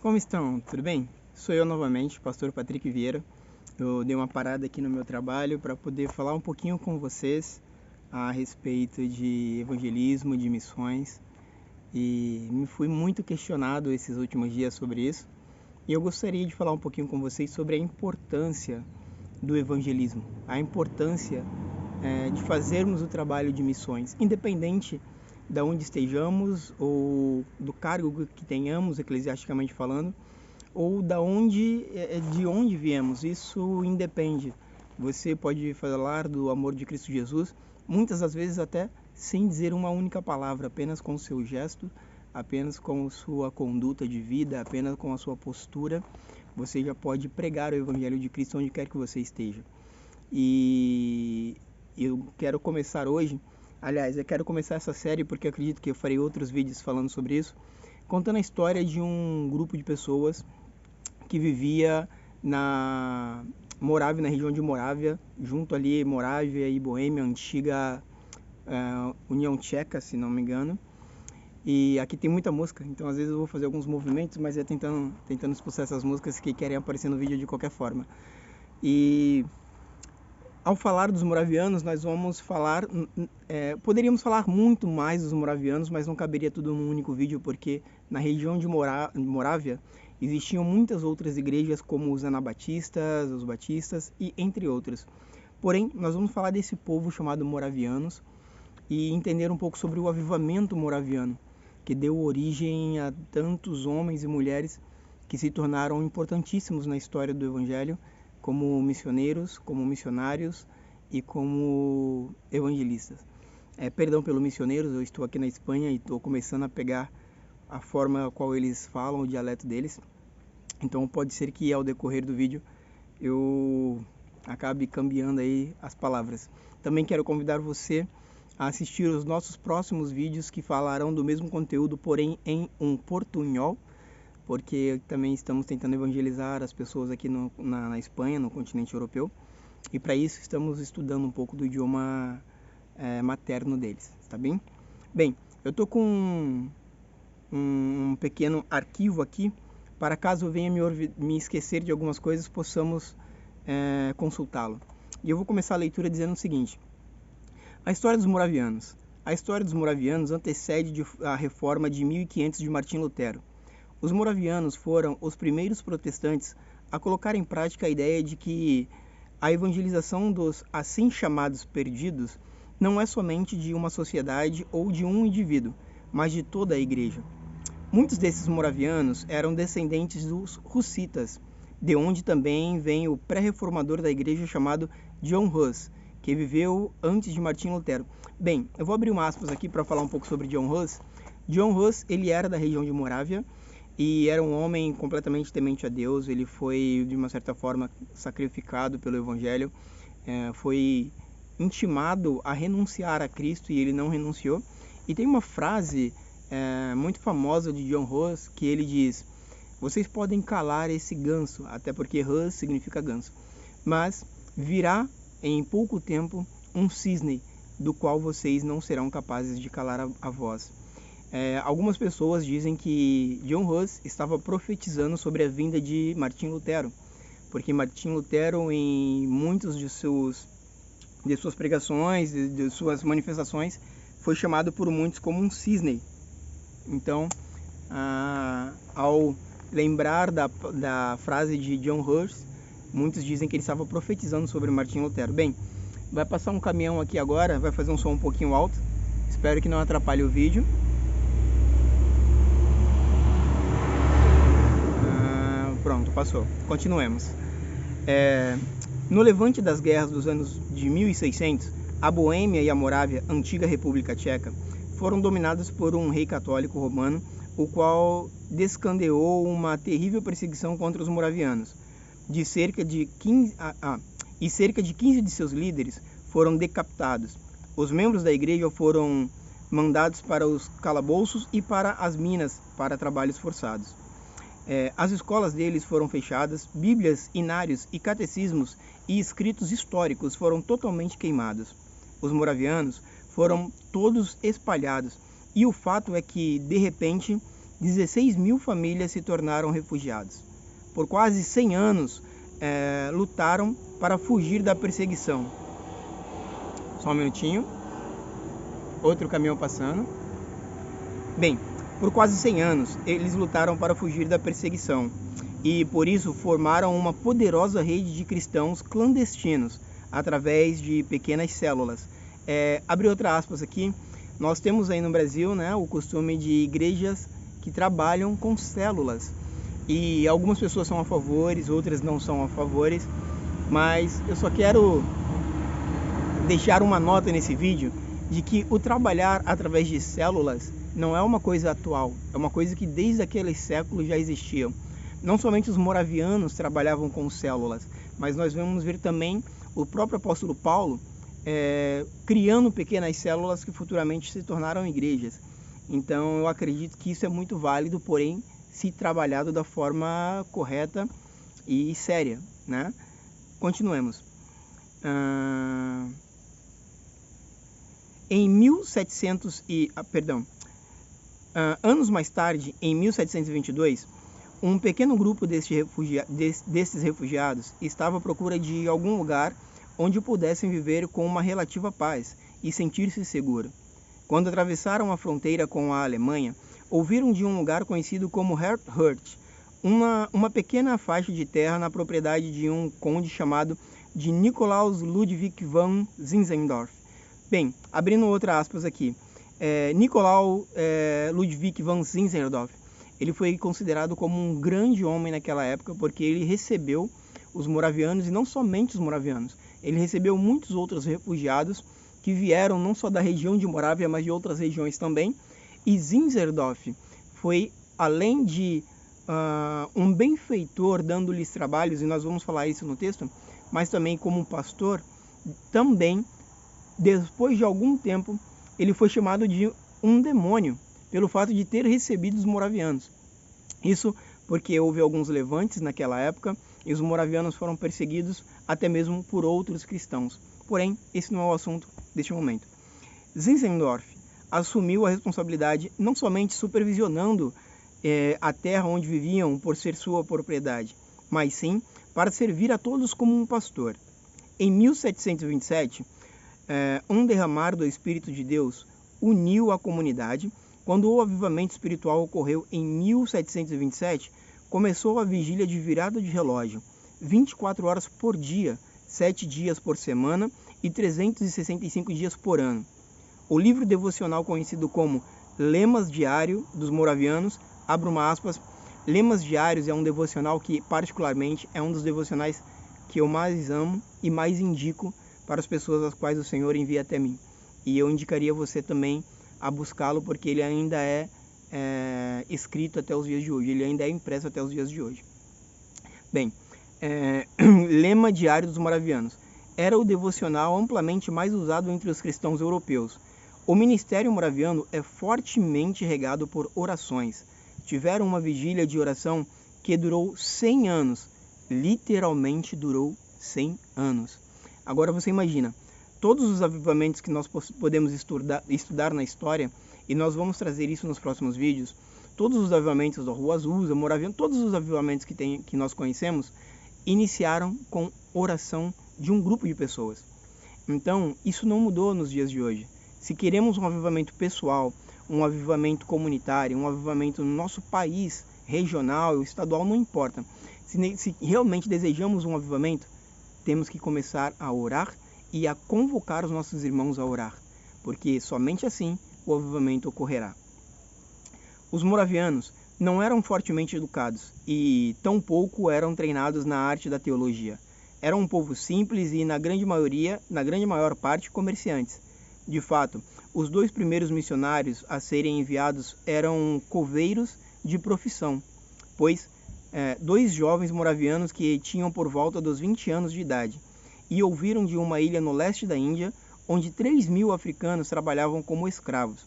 Como estão? Tudo bem? Sou eu novamente, pastor Patrick Vieira. Eu dei uma parada aqui no meu trabalho para poder falar um pouquinho com vocês a respeito de evangelismo, de missões. E me fui muito questionado esses últimos dias sobre isso. E eu gostaria de falar um pouquinho com vocês sobre a importância do evangelismo, a importância de fazermos o trabalho de missões, independente de onde estejamos ou do cargo que tenhamos, eclesiasticamente falando, ou de onde viemos. Isso independe. Você pode falar do amor de Cristo Jesus, muitas das vezes até sem dizer uma única palavra, apenas com o seu gesto, apenas com sua conduta de vida, apenas com a sua postura, você já pode pregar o Evangelho de Cristo onde quer que você esteja. E eu quero começar hoje, eu quero começar essa série porque eu acredito que eu farei outros vídeos falando sobre isso, contando a história de um grupo de pessoas que vivia na Morávia, na região de Morávia, junto ali Morávia e Boêmia, antiga União Tcheca, se não me engano. E aqui tem muita música, então às vezes eu vou fazer alguns movimentos, mas é tentando expulsar essas músicas que querem aparecer no vídeo de qualquer forma. E ao falar dos moravianos, nós vamos falar, poderíamos falar muito mais dos moravianos, mas não caberia tudo num único vídeo, porque na região de Morávia existiam muitas outras igrejas, como os anabatistas, os batistas e entre outros. Porém, nós vamos falar desse povo chamado moravianos e entender um pouco sobre o avivamento moraviano, que deu origem a tantos homens e mulheres que se tornaram importantíssimos na história do Evangelho, como missioneiros, como missionários e como evangelistas. Perdão pelo missioneiros, eu estou aqui na Espanha e estou começando a pegar a forma a qual eles falam, o dialeto deles. Então pode ser que ao decorrer do vídeo eu acabe cambiando aí as palavras. Também quero convidar você a assistir os nossos próximos vídeos que falarão do mesmo conteúdo, porém em um portunhol, porque também estamos tentando evangelizar as pessoas aqui na Espanha, no continente europeu, e para isso estamos estudando um pouco do idioma materno deles, tá bem? Bem, eu estou com um pequeno arquivo aqui, para caso eu venha me esquecer de algumas coisas, possamos consultá-lo. E eu vou começar a leitura dizendo o seguinte: a história dos moravianos. A história dos moravianos antecede a reforma de 1500 de Martim Lutero. Os moravianos foram os primeiros protestantes a colocar em prática a ideia de que a evangelização dos assim chamados perdidos não é somente de uma sociedade ou de um indivíduo, mas de toda a igreja. Muitos desses moravianos eram descendentes dos hussitas, de onde também vem o pré-reformador da igreja chamado John Huss, que viveu antes de Martim Lutero. Bem, eu vou abrir uma aspas aqui para falar um pouco sobre John Huss. John Huss, ele era da região de Morávia e era um homem completamente temente a Deus. Ele foi, de uma certa forma, sacrificado pelo Evangelho, foi intimado a renunciar a Cristo e ele não renunciou. E tem uma frase muito famosa de John Huss que ele diz: vocês podem calar esse ganso, até porque Huss significa ganso, mas virá em pouco tempo um cisne do qual vocês não serão capazes de calar a voz. Algumas pessoas dizem que John Huss estava profetizando sobre a vinda de Martim Lutero, porque Martim Lutero, em muitos de suas pregações, de suas manifestações, foi chamado por muitos como um cisne. Então, ao lembrar da frase de John Huss, muitos dizem que ele estava profetizando sobre Martim Lutero. Bem, vai passar um caminhão aqui agora, vai fazer um som um pouquinho alto, espero que não atrapalhe o vídeo. Pronto, passou. Continuemos. No levante das guerras dos anos de 1600, a Boêmia e a Morávia, antiga República Tcheca, foram dominadas por um rei católico romano, o qual descandeou uma terrível perseguição contra os moravianos. Cerca de 15 de seus líderes foram decapitados. Os membros da igreja foram mandados para os calabouços e para as minas para trabalhos forçados. As escolas deles foram fechadas, bíblias, inários e catecismos e escritos históricos foram totalmente queimados. Os moravianos foram todos espalhados e o fato é que, de repente, 16 mil famílias se tornaram refugiados. Por quase 100 anos, lutaram para fugir da perseguição. Só um minutinho. Outro caminhão passando. Bem, por quase 100 anos, eles lutaram para fugir da perseguição. E por isso formaram uma poderosa rede de cristãos clandestinos, através de pequenas células. Abre outra aspas aqui. Nós temos aí no Brasil, né, o costume de igrejas que trabalham com células. E algumas pessoas são a favor, outras não são a favor. Mas eu só quero deixar uma nota nesse vídeo de que o trabalhar através de células não é uma coisa atual. É uma coisa que desde aqueles séculos já existia. Não somente os moravianos trabalhavam com células, mas nós vamos ver também o próprio apóstolo Paulo criando pequenas células que futuramente se tornaram igrejas. Então eu acredito que isso é muito válido, porém se trabalhado da forma correta e séria, né? Continuemos. Anos mais tarde, em 1722, um pequeno grupo desses refugiados estava à procura de algum lugar onde pudessem viver com uma relativa paz e sentir-se seguro. Quando atravessaram a fronteira com a Alemanha, ouviram de um lugar conhecido como Herrnhut, uma pequena faixa de terra na propriedade de um conde chamado de Nikolaus Ludwig von Zinzendorf. Bem, abrindo outra aspas aqui, Nikolaus Ludwig von Zinzendorf, ele foi considerado como um grande homem naquela época, porque ele recebeu os moravianos, e não somente os moravianos, ele recebeu muitos outros refugiados que vieram não só da região de Morávia, mas de outras regiões também. E Zinzendorf foi, além de um benfeitor dando-lhes trabalhos, e nós vamos falar isso no texto, mas também como um pastor, também, depois de algum tempo, ele foi chamado de um demônio, pelo fato de ter recebido os moravianos. Isso porque houve alguns levantes naquela época, e os moravianos foram perseguidos até mesmo por outros cristãos. Porém, esse não é o assunto deste momento. Zinzendorf assumiu a responsabilidade não somente supervisionando a terra onde viviam por ser sua propriedade, mas sim para servir a todos como um pastor. Em 1727, um derramar do Espírito de Deus uniu a comunidade. Quando o avivamento espiritual ocorreu em 1727, começou a vigília de virada de relógio, 24 horas por dia, 7 dias por semana e 365 dias por ano. O livro devocional conhecido como Lemas Diário dos Moravianos, abro uma aspas, Lemas Diários é um devocional que particularmente é um dos devocionais que eu mais amo e mais indico para as pessoas às quais o Senhor envia até mim. E eu indicaria você também a buscá-lo, porque ele ainda é escrito até os dias de hoje, ele ainda é impresso até os dias de hoje. Bem, Lema Diário dos Moravianos era o devocional amplamente mais usado entre os cristãos europeus. O ministério moraviano é fortemente regado por orações. Tiveram uma vigília de oração que durou 100 anos, literalmente durou 100 anos. Agora você imagina, todos os avivamentos que nós podemos estudar na história, e nós vamos trazer isso nos próximos vídeos, todos os avivamentos da Rua Azusa, Moraviano, todos os avivamentos que nós conhecemos, iniciaram com oração de um grupo de pessoas. Então, isso não mudou nos dias de hoje. Se queremos um avivamento pessoal, um avivamento comunitário, um avivamento no nosso país, regional, estadual, não importa. Se realmente desejamos um avivamento, temos que começar a orar e a convocar os nossos irmãos a orar, porque somente assim o avivamento ocorrerá. Os moravianos não eram fortemente educados e tampouco eram treinados na arte da teologia. Eram um povo simples e, na grande maior parte, comerciantes. De fato, os 2 primeiros missionários a serem enviados eram coveiros de profissão, pois 2 jovens moravianos que tinham por volta dos 20 anos de idade e ouviram de uma ilha no leste da Índia, onde 3.000 africanos trabalhavam como escravos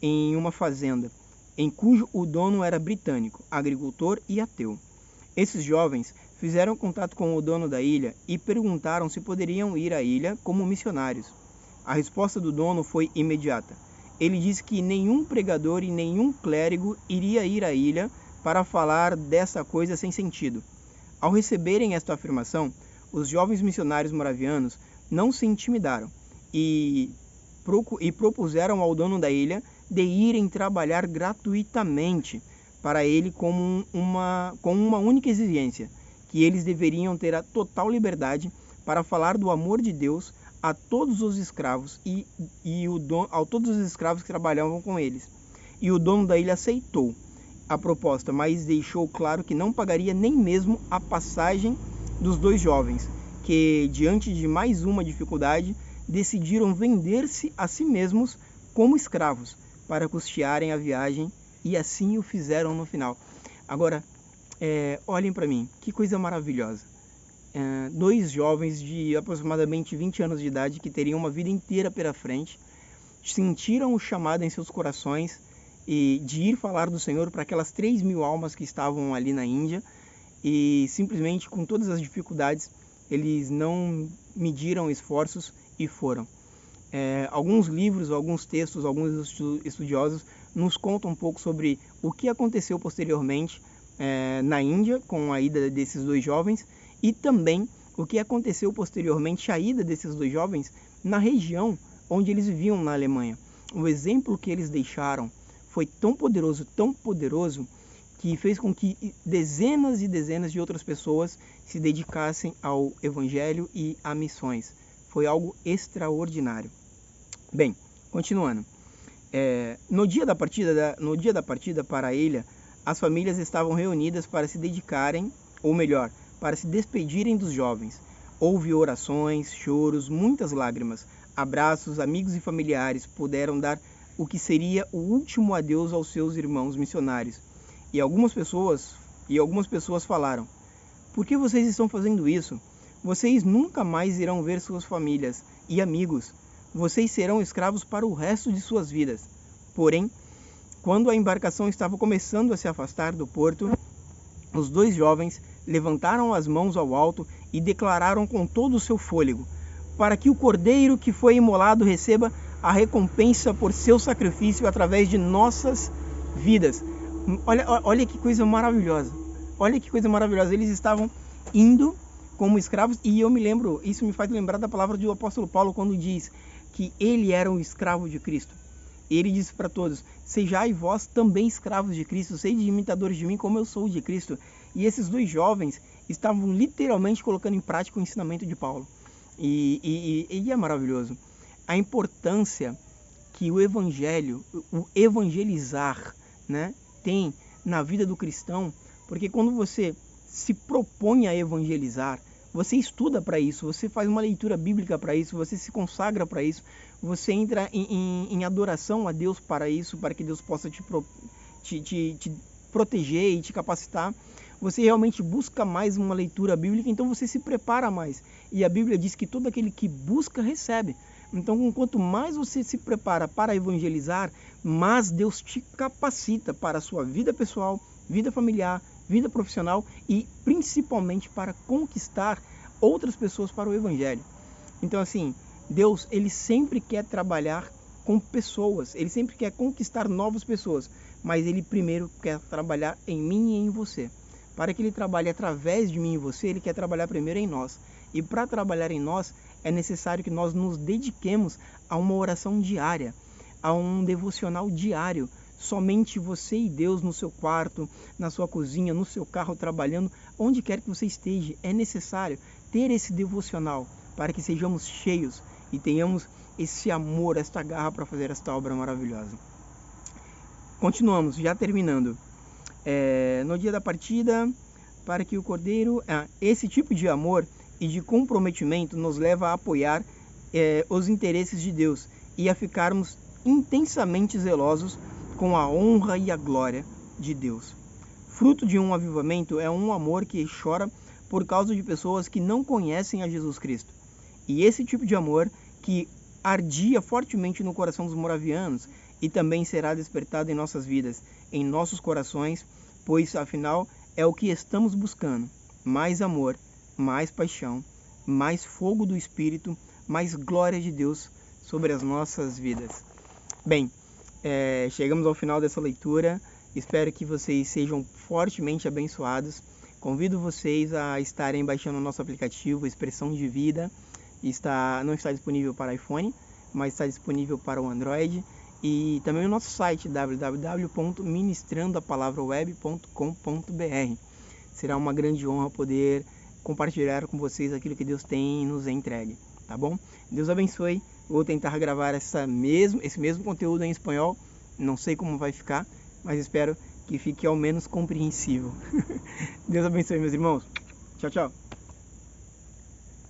em uma fazenda, em cujo o dono era britânico, agricultor e ateu. Esses jovens fizeram contato com o dono da ilha e perguntaram se poderiam ir à ilha como missionários. A resposta do dono foi imediata. ele disse que nenhum pregador e nenhum clérigo iria ir à ilha para falar dessa coisa sem sentido. Ao receberem esta afirmação, os jovens missionários moravianos não se intimidaram e propuseram ao dono da ilha de irem trabalhar gratuitamente para ele com uma única exigência, que eles deveriam ter a total liberdade para falar do amor de Deus a todos os escravos a todos os escravos que trabalhavam com eles. E o dono da ilha aceitou a proposta, mas deixou claro que não pagaria nem mesmo a passagem dos dois jovens, que, diante de mais uma dificuldade, decidiram vender-se a si mesmos como escravos para custearem a viagem, e assim o fizeram no final. Agora, olhem para mim, que coisa maravilhosa. Dois jovens de aproximadamente 20 anos de idade, que teriam uma vida inteira pela frente, sentiram o chamado em seus corações e de ir falar do Senhor para aquelas 3.000 almas que estavam ali na Índia, e simplesmente, com todas as dificuldades, eles não mediram esforços e foram. Alguns livros, alguns textos, alguns estudiosos nos contam um pouco sobre o que aconteceu posteriormente na Índia com a ida desses dois jovens, e também o que aconteceu posteriormente à ida desses dois jovens na região onde eles viviam na Alemanha. O exemplo que eles deixaram foi tão poderoso, que fez com que dezenas e dezenas de outras pessoas se dedicassem ao Evangelho e a missões. Foi algo extraordinário. Bem, continuando. No dia da partida para a ilha, as famílias estavam reunidas para se dedicarem, ou melhor, para se despedirem dos jovens. Houve orações, choros, muitas lágrimas, abraços, amigos e familiares puderam dar o que seria o último adeus aos seus irmãos missionários. E algumas pessoas falaram: por que vocês estão fazendo isso? Vocês nunca mais irão ver suas famílias e amigos. Vocês serão escravos para o resto de suas vidas. Porém, quando a embarcação estava começando a se afastar do porto, os dois jovens levantaram as mãos ao alto e declararam com todo o seu fôlego: para que o cordeiro que foi imolado receba a recompensa por seu sacrifício através de nossas vidas. Olha que coisa maravilhosa. Olha que coisa maravilhosa. Eles estavam indo como escravos, e eu me lembro, isso me faz lembrar da palavra do apóstolo Paulo, quando diz que ele era um escravo de Cristo. Ele disse para todos: sejai vós também escravos de Cristo, sede imitadores de mim como eu sou de Cristo. E esses dois jovens estavam literalmente colocando em prática o ensinamento de Paulo. E é maravilhoso a importância que o evangelho, o evangelizar, né, tem na vida do cristão, porque quando você se propõe a evangelizar, você estuda para isso, você faz uma leitura bíblica para isso, você se consagra para isso, você entra em adoração a Deus para isso, para que Deus possa te proteger e te capacitar. Você realmente busca mais uma leitura bíblica, então você se prepara mais. E a Bíblia diz que todo aquele que busca, recebe. Então, quanto mais você se prepara para evangelizar, mais Deus te capacita para a sua vida pessoal, vida familiar, vida profissional e principalmente para conquistar outras pessoas para o Evangelho. Então, assim, Deus, ele sempre quer trabalhar com pessoas, ele sempre quer conquistar novas pessoas, mas ele primeiro quer trabalhar em mim e em você. Para que ele trabalhe através de mim e você, ele quer trabalhar primeiro em nós. E para trabalhar em nós, é necessário que nós nos dediquemos a uma oração diária, a um devocional diário. Somente você e Deus no seu quarto, na sua cozinha, no seu carro, trabalhando, onde quer que você esteja. É necessário ter esse devocional para que sejamos cheios e tenhamos esse amor, esta garra para fazer esta obra maravilhosa. Continuamos, já terminando. No dia da partida, para que o Cordeiro... esse tipo de amor e de comprometimento nos leva a apoiar os interesses de Deus e a ficarmos intensamente zelosos com a honra e a glória de Deus. Fruto de um avivamento é um amor que chora por causa de pessoas que não conhecem a Jesus Cristo. E esse tipo de amor que ardia fortemente no coração dos moravianos e também será despertado em nossas vidas, em nossos corações, pois afinal é o que estamos buscando: mais amor, mais paixão, mais fogo do Espírito, mais glória de Deus sobre as nossas vidas. Bem, Chegamos ao final dessa leitura. Espero que vocês sejam fortemente abençoados. Convido vocês a estarem baixando o nosso aplicativo Expressão de Vida. Não está disponível para iPhone, mas está disponível para o Android. E também o nosso site www.ministrandoapalavraweb.com.br. Será uma grande honra poder compartilhar com vocês aquilo que Deus tem nos entregue, tá bom? Deus abençoe. Vou tentar gravar esse mesmo conteúdo em espanhol. Não sei como vai ficar, mas espero que fique ao menos compreensível. Deus abençoe, meus irmãos. Tchau, tchau.